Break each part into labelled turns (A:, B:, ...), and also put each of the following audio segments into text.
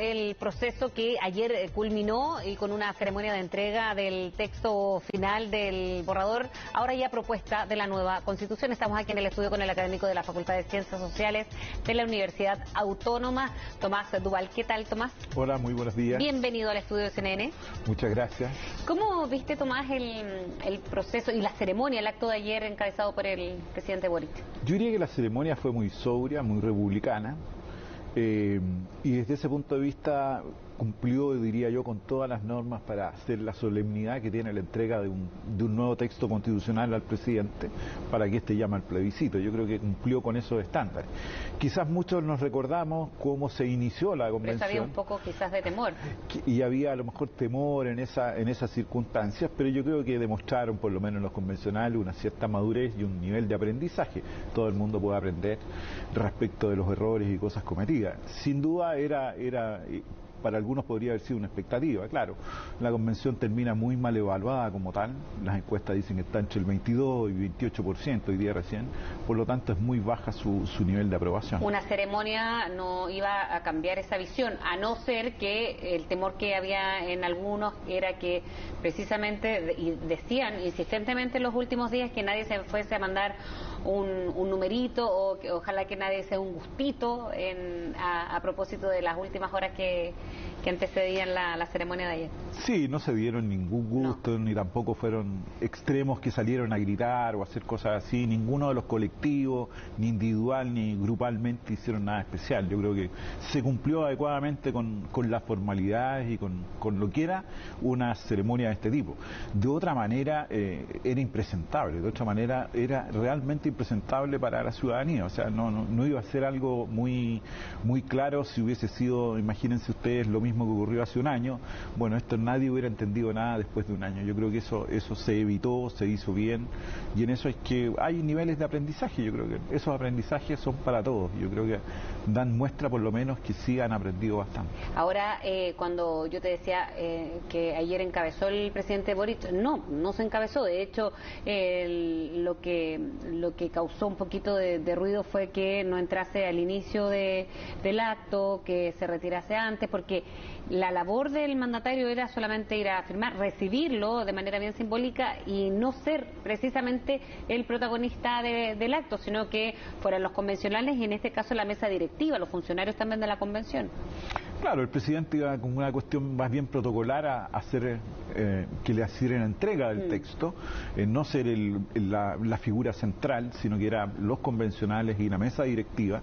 A: el proceso que ayer culminó y con una ceremonia de entrega del texto final del borrador, ahora ya propuesta de la nueva Constitución. Estamos aquí en el estudio con el académico de la Facultad de Ciencias Sociales de la Universidad Autónoma, Tomás Duval. ¿Qué tal, Tomás?
B: Hola, muy buenos días.
A: Bienvenido al estudio de CNN.
B: Muchas gracias.
A: ¿Cómo viste, Tomás, el proceso y la ceremonia, el acto de ayer encabezado por el presidente Boric?
B: Yo diría que la ceremonia fue muy sobria, muy republicana, y desde ese punto de vista cumplió, diría yo, con todas las normas para hacer la solemnidad que tiene la entrega de un nuevo texto constitucional al presidente para que éste llame al plebiscito. Yo creo que cumplió con esos estándares. Quizás muchos nos recordamos cómo se inició la convención.
A: Pero había un poco quizás de temor.
B: Y había a lo mejor temor en esas circunstancias, pero yo creo que demostraron, por lo menos los convencionales, una cierta madurez y un nivel de aprendizaje. Todo el mundo puede aprender respecto de los errores y cosas cometidas. Sin duda para algunos podría haber sido una expectativa, claro. La convención termina muy mal evaluada como tal, las encuestas dicen que está entre el 22 y 28% hoy día recién, por lo tanto es muy baja su nivel de aprobación.
A: Una ceremonia no iba a cambiar esa visión, a no ser que el temor que había en algunos era que precisamente, y decían insistentemente en los últimos días, que nadie se fuese a mandar un numerito o que ojalá que nadie sea un gustito a propósito de las últimas horas que antecedían la ceremonia de ayer.
B: Sí, no se dieron ningún gusto, ni tampoco fueron extremos que salieron a gritar o hacer cosas así. Ninguno de los colectivos, ni individual ni grupalmente, hicieron nada especial. Yo creo que se cumplió adecuadamente con las formalidades y con lo que era una ceremonia de este tipo. De otra manera era impresentable, de otra manera era realmente impresentable para la ciudadanía. O sea, no iba a ser algo muy claro si hubiese sido, imagínense ustedes, lo mismo que ocurrió hace un año. Bueno, esto nadie hubiera entendido nada después de un año. Yo creo que eso se evitó, se hizo bien, y en eso es que hay niveles de aprendizaje. Yo creo que esos aprendizajes son para todos. Yo creo que dan muestra por lo menos que sí han aprendido bastante.
A: Ahora, cuando yo te decía que ayer encabezó el presidente Boric, no se encabezó. De hecho, lo que causó un poquito de ruido fue que no entrase al inicio del acto, que se retirase antes, porque la labor del mandatario era solamente ir a firmar, recibirlo de manera bien simbólica y no ser precisamente el protagonista del acto, sino que fueran los convencionales y en este caso la mesa directiva, los funcionarios también de la convención.
B: Claro, el presidente iba con una cuestión más bien protocolar a hacer que le hicieran entrega del texto, no ser la figura central, sino que eran los convencionales y la mesa directiva.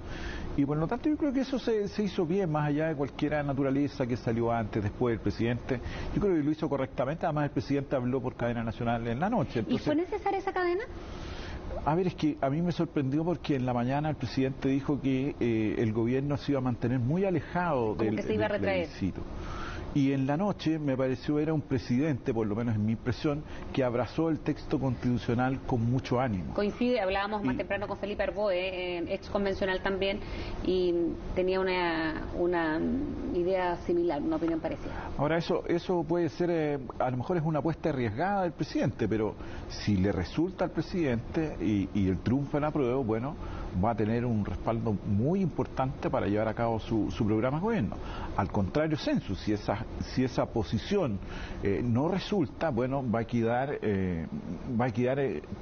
B: Y por lo tanto yo creo que eso se hizo bien, más allá de cualquier naturaleza que salió antes, después del presidente. Yo creo que lo hizo correctamente, además el presidente habló por cadena nacional en la noche.
A: Entonces, ¿y fue necesaria esa cadena?
B: A ver, es que a mí me sorprendió porque en la mañana el presidente dijo que el gobierno se iba a mantener muy alejado del plebiscito. Y en la noche me pareció era un presidente, por lo menos en mi impresión, que abrazó el texto constitucional con mucho ánimo.
A: Coincide, hablábamos más temprano con Felipe Arboe, ex convencional también, y tenía una idea similar, una opinión parecida.
B: Ahora eso puede ser, a lo mejor es una apuesta arriesgada del presidente, pero si le resulta al presidente y el triunfo en apruebo, bueno, va a tener un respaldo muy importante para llevar a cabo su programa de gobierno. Al contrario, Census, si esa posición no resulta, bueno, va a quedar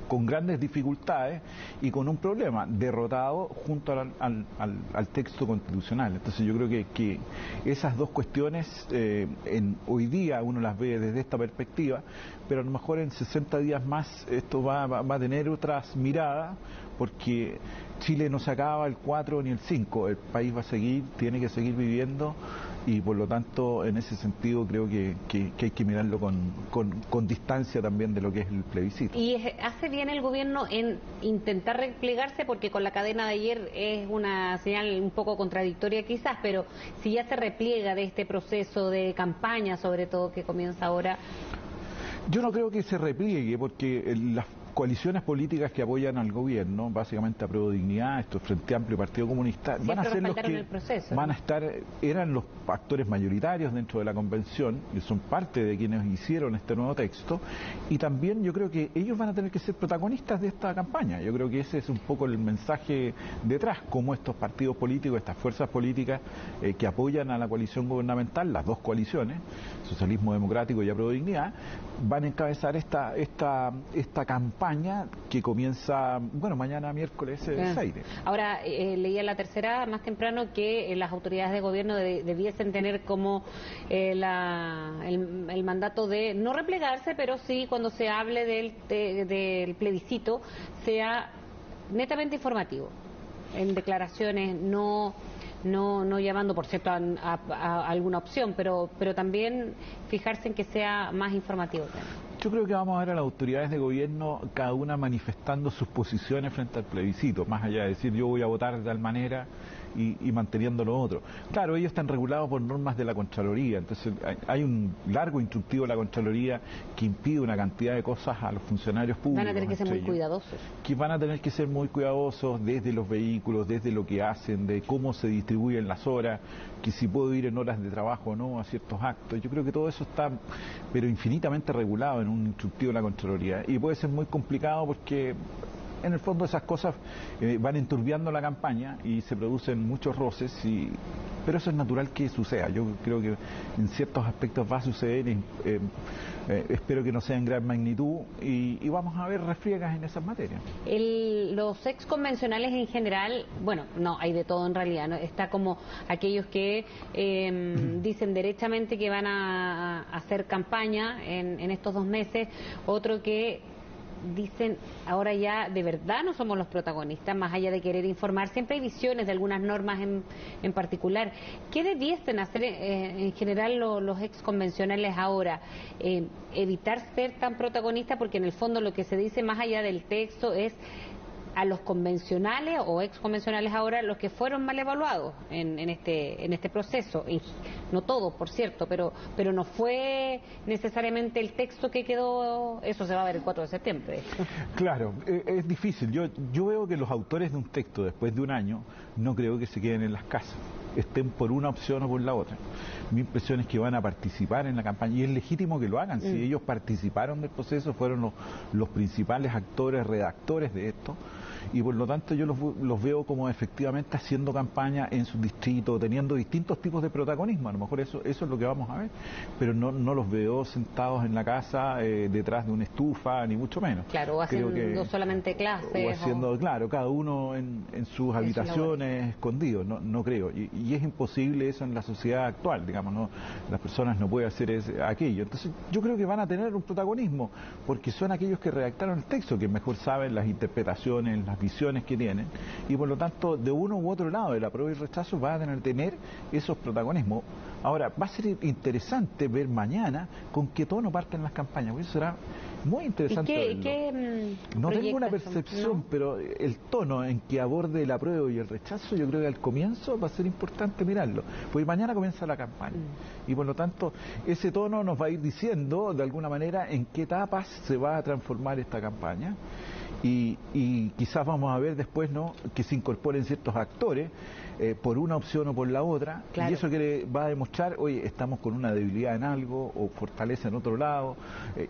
B: con grandes dificultades y con un problema, derrotado junto al texto constitucional. Entonces yo creo que esas dos cuestiones hoy día uno las ve desde esta perspectiva, pero a lo mejor en 60 días más esto va a tener otras miradas, porque Chile no se acaba el 4 ni el 5, el país va a seguir, tiene que seguir viviendo, y por lo tanto en ese sentido creo que hay que mirarlo con distancia también de lo que es el plebiscito.
A: Y hace bien el gobierno en intentar replegarse, porque con la cadena de ayer es una señal un poco contradictoria quizás, pero si ya se repliega de este proceso de campaña, sobre todo que comienza ahora.
B: Yo no creo que se repliegue, porque coaliciones políticas que apoyan al gobierno, básicamente a Prueba Dignidad, esto Frente Amplio y Partido Comunista, van a ser los que van a estar, eran los actores mayoritarios dentro de la convención, y son parte de quienes hicieron este nuevo texto, y también yo creo que ellos van a tener que ser protagonistas de esta campaña. Yo creo que ese es un poco el mensaje detrás, cómo estos partidos políticos, estas fuerzas políticas que apoyan a la coalición gubernamental, las dos coaliciones, Socialismo Democrático y Apruebo Dignidad, van a encabezar esta campaña que comienza, bueno, mañana miércoles 6.
A: Ahora, leía en la tercera más temprano que las autoridades de gobierno debiesen tener como el mandato de no replegarse, pero sí cuando se hable del plebiscito sea netamente informativo, en declaraciones, no llamando, por cierto, a alguna opción, pero también fijarse en que sea más informativo también.
B: Yo creo que vamos a ver a las autoridades de gobierno cada una manifestando sus posiciones frente al plebiscito, más allá de decir yo voy a votar de tal manera y manteniendo lo otro. Claro, ellos están regulados por normas de la Contraloría, entonces hay un largo instructivo de la Contraloría que impide una cantidad de cosas a los funcionarios públicos.
A: Van a tener que ser muy cuidadosos.
B: Que van a tener que ser muy cuidadosos desde los vehículos, desde lo que hacen, de cómo se distribuyen las horas, que si puedo ir en horas de trabajo o no a ciertos actos. Yo creo que todo eso está, pero infinitamente regulado en un instructivo de la Contraloría. Y puede ser muy complicado porque en el fondo esas cosas van enturbiando la campaña y se producen muchos roces, pero eso es natural que suceda. Yo creo que en ciertos aspectos va a suceder, espero que no sea en gran magnitud y vamos a ver refriegas en esas materias.
A: Los ex convencionales en general, bueno, no, hay de todo en realidad, ¿no? Está como aquellos que dicen derechamente que van a hacer campaña en estos 2 meses, otro que dicen ahora ya de verdad no somos los protagonistas, más allá de querer informar, siempre hay visiones de algunas normas en particular. ¿Qué debiesen hacer en general los ex convencionales ahora? Evitar ser tan protagonistas, porque en el fondo lo que se dice más allá del texto es a los convencionales o ex convencionales ahora los que fueron mal evaluados en este proceso, y no todos, por cierto, pero no fue necesariamente el texto que quedó. Eso se va a ver el 4 de septiembre.
B: Claro, es difícil. Yo veo que los autores de un texto después de un año no creo que se queden en las casas, estén por una opción o por la otra. Mi impresión es que van a participar en la campaña y es legítimo que lo hagan. Si ellos participaron del proceso, fueron los principales actores, redactores de esto, y por lo tanto yo los veo como efectivamente haciendo campaña en su distrito, teniendo distintos tipos de protagonismo. A lo mejor eso es lo que vamos a ver, pero no los veo sentados en la casa detrás de una estufa, ni mucho menos.
A: Claro, o haciendo solamente clases.
B: O haciendo, claro, cada uno en sus habitaciones escondidos, no creo. Y es imposible eso en la sociedad actual, digamos, ¿no? Las personas no pueden hacer aquello. Entonces yo creo que van a tener un protagonismo, porque son aquellos que redactaron el texto, que mejor saben las interpretaciones, las visiones que tienen, y por lo tanto de uno u otro lado, el apruebo y rechazo, van a tener esos protagonismos. Ahora, va a ser interesante ver mañana con qué tono parten las campañas, porque eso será muy interesante. No tengo una percepción, pero el tono en que aborde el apruebo y el rechazo, yo creo que al comienzo va a ser importante mirarlo, porque mañana comienza la campaña, y por lo tanto ese tono nos va a ir diciendo de alguna manera en qué etapas se va a transformar esta campaña. Y quizás vamos a ver después, ¿no?, que se incorporen ciertos actores por una opción o por la otra, claro. Y eso que va a demostrar, oye, estamos con una debilidad en algo o fortaleza en otro lado.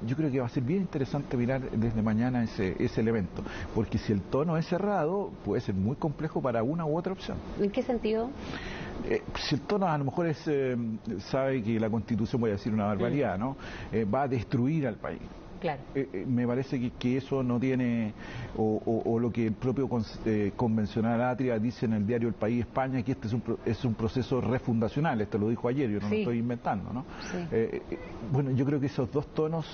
B: Yo creo que va a ser bien interesante mirar desde mañana ese elemento, porque si el tono es cerrado, puede ser muy complejo para una u otra opción.
A: ¿En qué sentido?
B: Si el tono a lo mejor sabe que la Constitución, voy a decir una barbaridad, ¿no?, va a destruir al país.
A: Claro.
B: Me parece que eso no tiene, o lo que el propio convencional Atria dice en el diario El País España, que este es un proceso refundacional. Esto lo dijo ayer, yo no lo estoy inventando, ¿no? Sí. Bueno, yo creo que esos dos tonos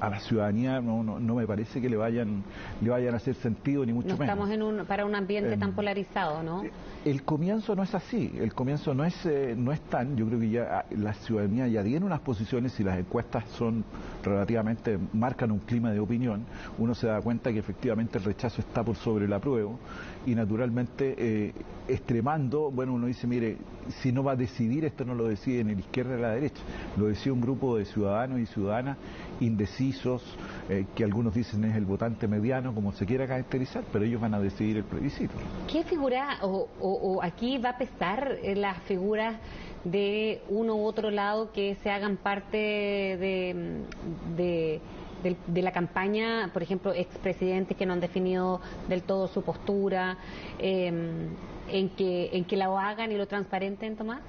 B: a la ciudadanía no me parece que le vayan a hacer sentido, ni mucho menos.
A: No estamos para un ambiente tan polarizado, ¿no?
B: El comienzo no es así, el comienzo no es tan, yo creo que ya la ciudadanía ya tiene unas posiciones, y las encuestas son relativamente, marcan un clima de opinión. Uno se da cuenta que efectivamente el rechazo está por sobre el apruebo, y naturalmente extremando, bueno, uno dice, mire, si no va a decidir, esto no lo decide ni la izquierda ni la derecha, lo decide un grupo de ciudadanos y ciudadanas indecisos, que algunos dicen es el votante mediano, como se quiera caracterizar, pero ellos van a decidir el plebiscito.
A: ¿Qué figura o aquí va a pesar las figuras de uno u otro lado que se hagan parte de la campaña, por ejemplo, expresidentes que no han definido del todo su postura, en que la hagan y lo transparenten, Tomás?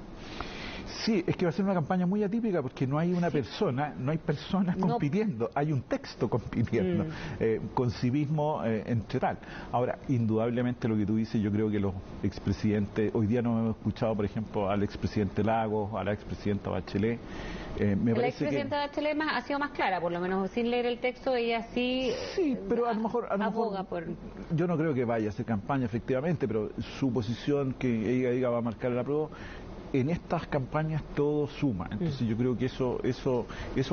B: Sí, es que va a ser una campaña muy atípica porque no hay una persona, no hay personas compitiendo, hay un texto compitiendo con civismo entre tal. Ahora, indudablemente lo que tú dices, yo creo que los expresidentes, hoy día no hemos escuchado, por ejemplo, al expresidente Lagos, a la expresidenta Bachelet.
A: La expresidenta Bachelet ha sido más clara, por lo menos sin leer el texto, ella sí.
B: Sí, pero a lo mejor
A: por...
B: yo no creo que vaya a hacer campaña efectivamente, pero su posición que ella diga va a marcar el apruebo. En estas campañas todo suma, entonces yo creo que eso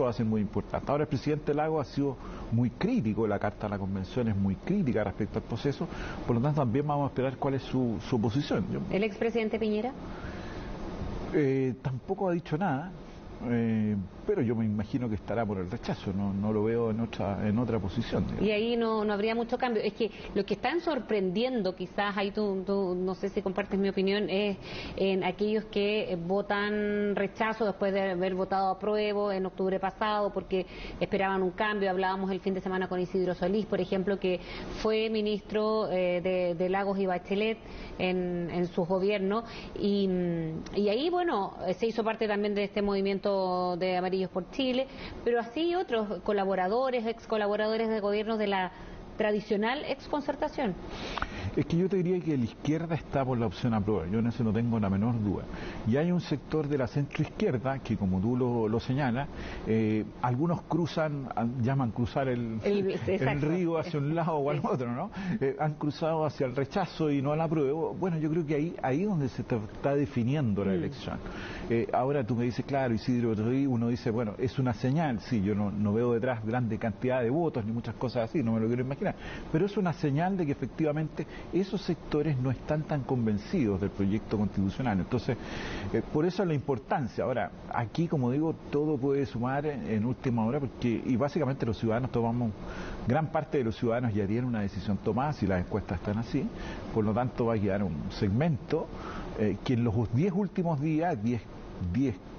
B: va a ser muy importante. Ahora el presidente Lagos ha sido muy crítico, la carta de la convención es muy crítica respecto al proceso, por lo tanto también vamos a esperar cuál es su posición.
A: ¿El expresidente Piñera?
B: Tampoco ha dicho nada, pero yo me imagino que estará por el rechazo, no lo veo en otra posición. Digamos.
A: Y ahí no habría mucho cambio. Es que lo que están sorprendiendo, quizás, ahí tú no sé si compartes mi opinión, es en aquellos que votan rechazo después de haber votado apruebo en octubre pasado, porque esperaban un cambio. Hablábamos el fin de semana con Isidro Solís, por ejemplo, que fue ministro de Lagos y Bachelet en su gobierno, y ahí, bueno, se hizo parte también de este movimiento de Amarillos por Chile, pero así otros colaboradores, ex colaboradores de gobiernos de la tradicional exconcertación.
B: Es que yo te diría que la izquierda está por la opción aprueba, yo en eso no tengo la menor duda. Y hay un sector de la centroizquierda que, como tú lo señalas, algunos llaman cruzar el río hacia un lado o al otro, ¿no? Han cruzado hacia el rechazo y no al apruebo. Bueno, yo creo que ahí es donde se está definiendo la elección. Ahora tú me dices, claro, Isidro, uno dice, bueno, es una señal, sí, yo no veo detrás grande cantidad de votos ni muchas cosas así, no me lo quiero imaginar, pero es una señal de que efectivamente esos sectores no están tan convencidos del proyecto constitucional. Entonces, por eso la importancia. Ahora, aquí, como digo, todo puede sumar en última hora, y básicamente los ciudadanos gran parte de los ciudadanos ya tienen una decisión tomada, si las encuestas están así, por lo tanto va a quedar un segmento que en los 10 últimos días,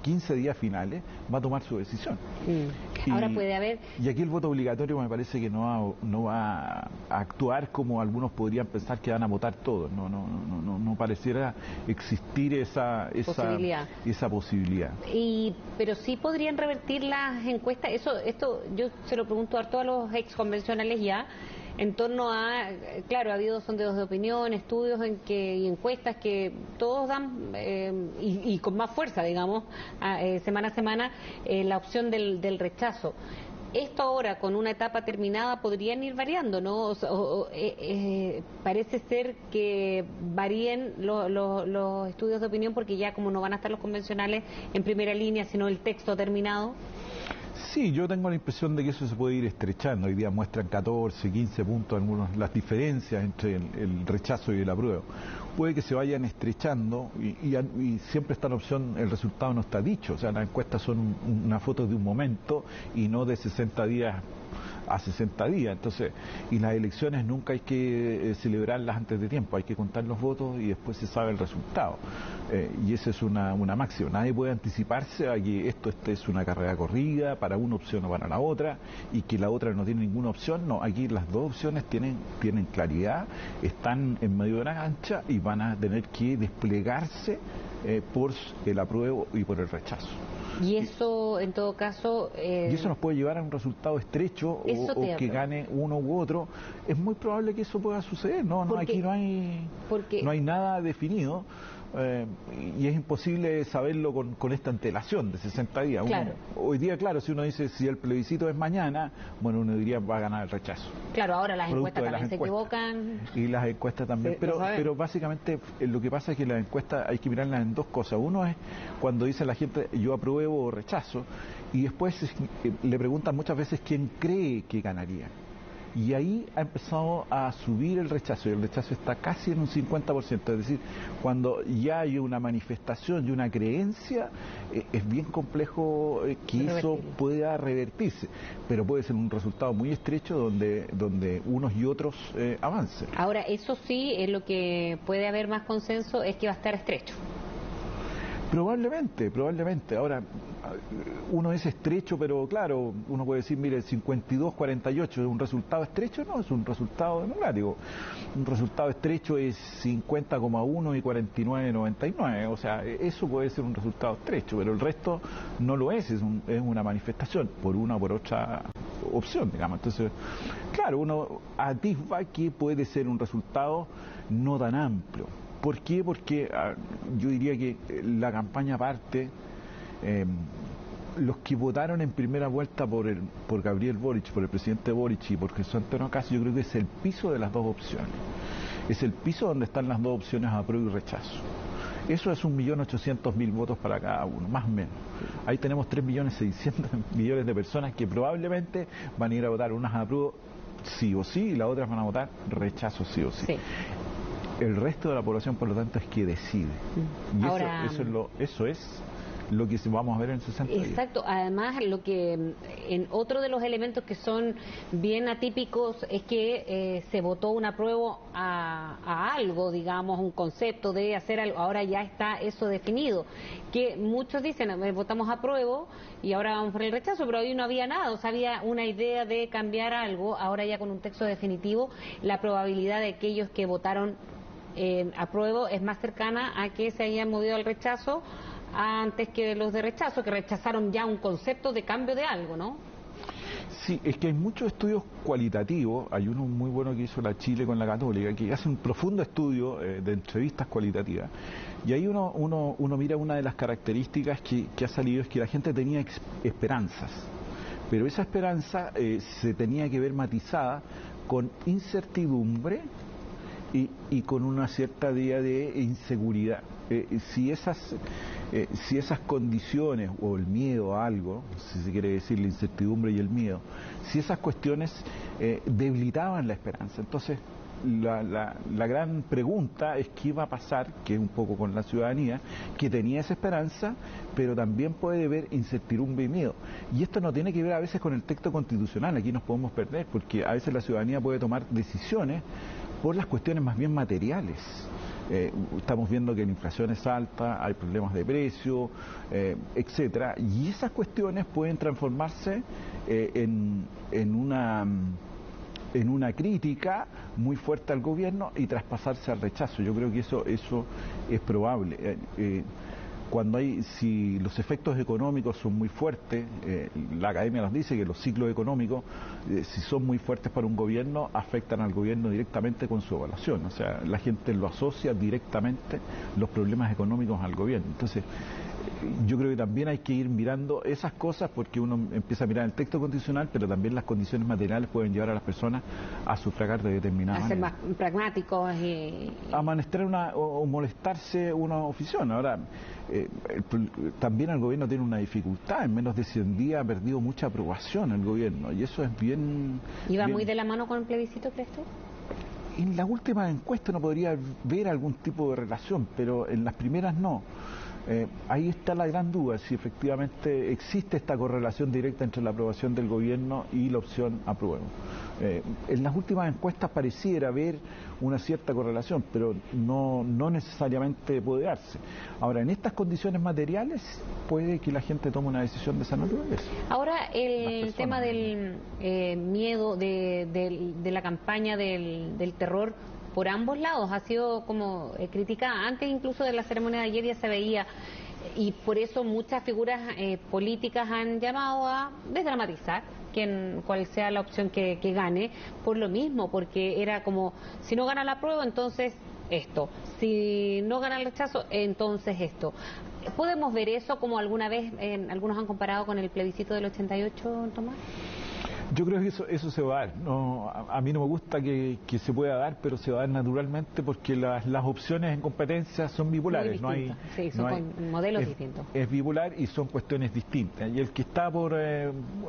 B: 15 días finales, va a tomar su decisión.
A: Ahora puede haber...
B: Y aquí el voto obligatorio me parece que no va a actuar como algunos podrían pensar que van a votar todos. No pareciera existir esa posibilidad.
A: Pero sí podrían revertir las encuestas. Esto yo se lo pregunto a todos los ex convencionales ya, en torno a, claro, ha habido sondeos de opinión, estudios y encuestas que todos dan, y con más fuerza, digamos, semana a semana, la opción del rechazo. Esto ahora, con una etapa terminada, podrían ir variando, ¿no? Parece ser que varíen los estudios de opinión, porque ya como no van a estar los convencionales en primera línea, sino el texto terminado.
B: Sí, yo tengo la impresión de que eso se puede ir estrechando. Hoy día muestran 14, 15 puntos las diferencias entre el rechazo y el apruebo. Puede que se vayan estrechando y siempre está la opción, el resultado no está dicho. O sea, las encuestas son una foto de un momento y no de 60 días a 60 días. Entonces, y las elecciones nunca hay que celebrarlas antes de tiempo, hay que contar los votos y después se sabe el resultado. Y esa es una máxima. Nadie puede anticiparse a que esto es una carrera corrida, para una opción o para la otra, y que la otra no tiene ninguna opción. No, aquí las dos opciones tienen claridad, están en medio de la cancha y van a tener que desplegarse por el apruebo y por el rechazo.
A: Y eso, en todo caso...
B: Y eso nos puede llevar a un resultado estrecho o que gane uno u otro. Es muy probable que eso pueda suceder. Aquí no hay nada definido. Y es imposible saberlo con esta antelación de 60 días.
A: Claro.
B: Hoy día, claro, si uno dice si el plebiscito es mañana, bueno, uno diría va a ganar el rechazo.
A: Claro, ahora las encuestas también se equivocan.
B: Y las encuestas también. Pero básicamente lo que pasa es que las encuestas hay que mirarlas en dos cosas. Uno es cuando dice la gente yo apruebo o rechazo, y después le preguntan muchas veces quién cree que ganaría. Y ahí ha empezado a subir el rechazo, y el rechazo está casi en un 50%, es decir, cuando ya hay una manifestación y una creencia, es bien complejo que eso pueda revertirse, pero puede ser un resultado muy estrecho donde unos y otros avancen.
A: Ahora, eso sí, es lo que puede haber más consenso, es que va a estar estrecho.
B: Probablemente. Ahora, uno es estrecho, pero claro, uno puede decir, mire, 52-48 es un resultado estrecho, no, es un resultado democrático. Un resultado estrecho es 50,1 y 49,99, o sea, eso puede ser un resultado estrecho, pero el resto no lo es una manifestación por una o por otra opción, digamos. Entonces, claro, uno atisba que puede ser un resultado no tan amplio. ¿Por qué? Porque yo diría que la campaña parte, los que votaron en primera vuelta por Gabriel Boric, por el presidente Boric y por Jesús Antonio Cast, yo creo que es el piso de las dos opciones. Es el piso donde están las dos opciones, apruebo y rechazo. Eso es 1.800.000 votos para cada uno, más o menos. Ahí tenemos 3.600.000.000 de personas que probablemente van a ir a votar, unas apruebo sí o sí y las otras van a votar rechazo sí o sí. Sí. El resto de la población, por lo tanto, es que decide. Y ahora, eso es lo que vamos a ver en 60 días.
A: Exacto. Además, lo que en otro de los elementos que son bien atípicos es que se votó un apruebo a algo, digamos, un concepto de hacer algo. Ahora ya está eso definido. Que muchos dicen, votamos apruebo y ahora vamos por el rechazo, pero ahí no había nada. O sea, había una idea de cambiar algo. Ahora ya con un texto definitivo, la probabilidad de aquellos que votaron apruebo es más cercana a que se hayan movido al rechazo antes que los de rechazo, que rechazaron ya un concepto de cambio de algo, ¿no?
B: Sí, es que hay muchos estudios cualitativos. Hay uno muy bueno que hizo la Chile con la Católica, que hace un profundo estudio de entrevistas cualitativas. Y ahí uno mira una de las características que ha salido, es que la gente tenía esperanzas. Pero esa esperanza se tenía que ver matizada con incertidumbre y con una cierta idea de inseguridad. Si esas condiciones, o el miedo a algo, si se quiere decir la incertidumbre y el miedo, si esas cuestiones debilitaban la esperanza, entonces la gran pregunta es qué va a pasar, que es un poco con la ciudadanía, que tenía esa esperanza, pero también puede haber incertidumbre y miedo. Y esto no tiene que ver a veces con el texto constitucional, aquí nos podemos perder, porque a veces la ciudadanía puede tomar decisiones por las cuestiones más bien materiales. Estamos viendo que la inflación es alta, hay problemas de precio, etcétera, y esas cuestiones pueden transformarse en una crítica muy fuerte al gobierno y traspasarse al rechazo. Yo creo que eso es probable. Si los efectos económicos son muy fuertes, la academia nos dice que los ciclos económicos, si son muy fuertes para un gobierno, afectan al gobierno directamente con su evaluación. O sea, la gente lo asocia directamente los problemas económicos al gobierno. Entonces, yo creo que también hay que ir mirando esas cosas, porque uno empieza a mirar el texto constitucional, pero también las condiciones materiales pueden llevar a las personas a sufragar de determinada manera.
A: A ser más pragmáticos
B: a manifestar o molestarse una ofición. Ahora, también el gobierno tiene una dificultad. En menos de 100 días ha perdido mucha aprobación el gobierno, y eso es bien...
A: ¿Iba muy de la mano con el plebiscito, crees tú?
B: En las últimas encuestas uno podría ver algún tipo de relación, pero en las primeras no. Ahí está la gran duda, si efectivamente existe esta correlación directa entre la aprobación del gobierno y la opción apruebo. En las últimas encuestas pareciera haber una cierta correlación, pero no necesariamente puede darse. Ahora, en estas condiciones materiales puede que la gente tome una decisión de esa naturaleza.
A: Ahora, el tema del miedo, de la campaña del terror por ambos lados ha sido como criticada. Antes incluso de la ceremonia de ayer ya se veía, y por eso muchas figuras políticas han llamado a desdramatizar cuál sea la opción que gane, por lo mismo, porque era como, si no gana la prueba, entonces esto, si no gana el rechazo, entonces esto. ¿Podemos ver eso como alguna vez algunos han comparado con el plebiscito del 88, Tomás?
B: Yo creo que eso se va a dar. No, a mí no me gusta que se pueda dar, pero se va a dar naturalmente porque las opciones en competencia son bipolares.
A: No hay, sí, son con modelos distintos.
B: Es bipolar y son cuestiones distintas. Y el que está por,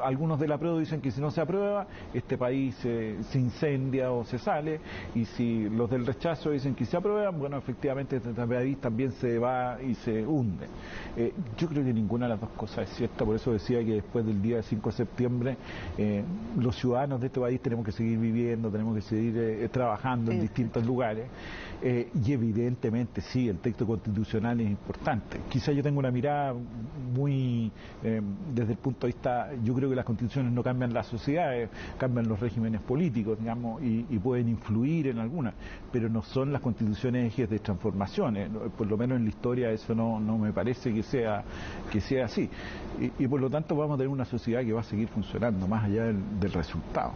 B: algunos del apruebo dicen que si no se aprueba, este país se incendia o se sale, y si los del rechazo dicen que se aprueban, bueno, efectivamente este país también se va y se hunde. Yo creo que ninguna de las dos cosas es cierta, por eso decía que después del día 5 de septiembre los ciudadanos de este país tenemos que seguir viviendo, tenemos que seguir trabajando en distintos lugares, y evidentemente sí, el texto constitucional es importante. Quizás yo tengo una mirada muy desde el punto de vista, yo creo que las constituciones no cambian las sociedades, cambian los regímenes políticos, digamos, y pueden influir en algunas, pero no son las constituciones ejes de transformaciones, por lo menos en la historia eso no me parece que sea así, y por lo tanto vamos a tener una sociedad que va a seguir funcionando más allá del resultado.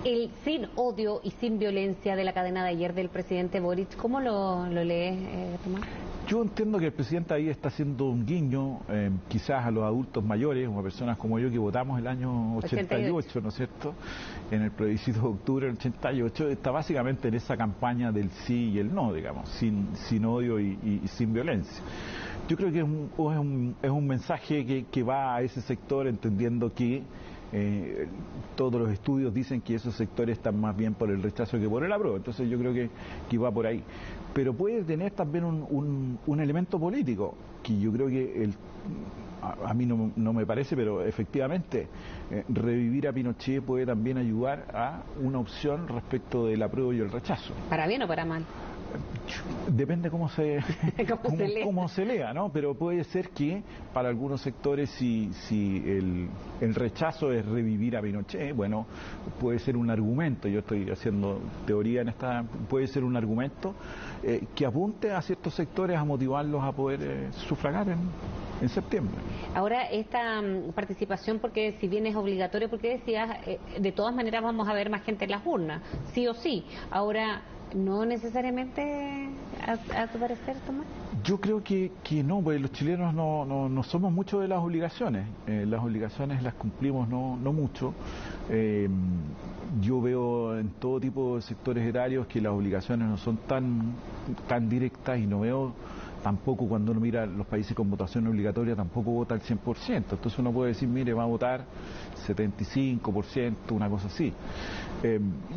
A: El sin odio y sin violencia de la cadena de ayer del presidente Boric, ¿cómo lo lees, Tomás?
B: Yo entiendo que el presidente ahí está haciendo un guiño, quizás a los adultos mayores, o a personas como yo que votamos el año 88, ¿no es cierto?, en el plebiscito de octubre del 88, está básicamente en esa campaña del sí y el no, digamos, sin odio y sin violencia. Yo creo que es un mensaje que va a ese sector, entendiendo que todos los estudios dicen que esos sectores están más bien por el rechazo que por el apruebo, entonces yo creo que va por ahí. Pero puede tener también un elemento político, que yo creo que a mí no me parece, pero efectivamente revivir a Pinochet puede también ayudar a una opción respecto del apruebo y el rechazo.
A: ¿Para bien o para mal?
B: Depende cómo se lea, ¿no? Pero puede ser que para algunos sectores, si el rechazo es revivir a Pinochet, bueno, puede ser un argumento, yo estoy haciendo teoría en esta, puede ser un argumento que apunte a ciertos sectores a motivarlos a poder sufragar en septiembre.
A: Ahora, esta participación, porque si bien es obligatorio, porque decías, de todas maneras vamos a ver más gente en las urnas, sí o sí. Ahora, ¿no necesariamente a tu parecer, Tomás?
B: Yo creo que no, porque los chilenos no somos mucho de las obligaciones. Las obligaciones las cumplimos no mucho. Yo veo en todo tipo de sectores etarios que las obligaciones no son tan directas, y no veo tampoco, cuando uno mira los países con votación obligatoria, tampoco vota el 100%. Entonces uno puede decir, mire, va a votar 75%, una cosa así.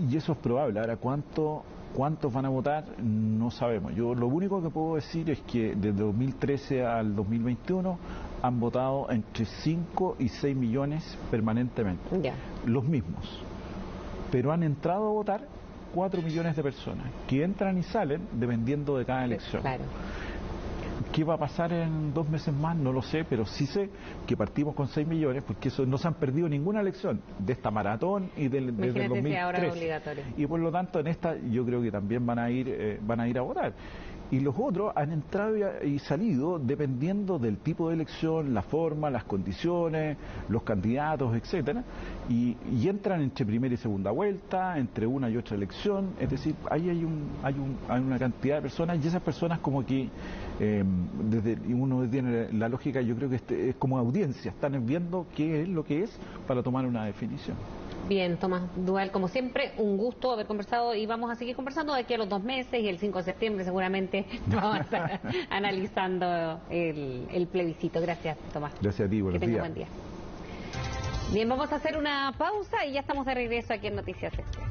B: Y eso es probable. Ahora, ¿cuántos van a votar? No sabemos. Yo lo único que puedo decir es que desde 2013 al 2021 han votado entre 5 y 6 millones permanentemente. Ya. Los mismos. Pero han entrado a votar 4 millones de personas, que entran y salen dependiendo de cada elección. Claro. ¿Qué va a pasar en 2 meses más? No lo sé, pero sí sé que partimos con 6 millones, porque eso no se han perdido ninguna elección de esta maratón y desde el 2013.
A: Ahora es obligatorio.
B: Y por lo tanto en esta yo creo que también van a ir a votar. Y los otros han entrado y salido dependiendo del tipo de elección, la forma, las condiciones, los candidatos, etcétera, y entran entre primera y segunda vuelta, entre una y otra elección. Es decir, ahí hay una cantidad de personas, y esas personas como que uno tiene la lógica, yo creo que es como audiencia, están viendo qué es lo que es para tomar una definición.
A: Bien, Tomás Duval, como siempre, un gusto haber conversado, y vamos a seguir conversando de aquí a los 2 meses, y el 5 de septiembre seguramente vamos a estar analizando el plebiscito. Gracias, Tomás.
B: Gracias a ti, buenos días.
A: Que tenga buen día. Bien, vamos a hacer una pausa y ya estamos de regreso aquí en Noticias Extra.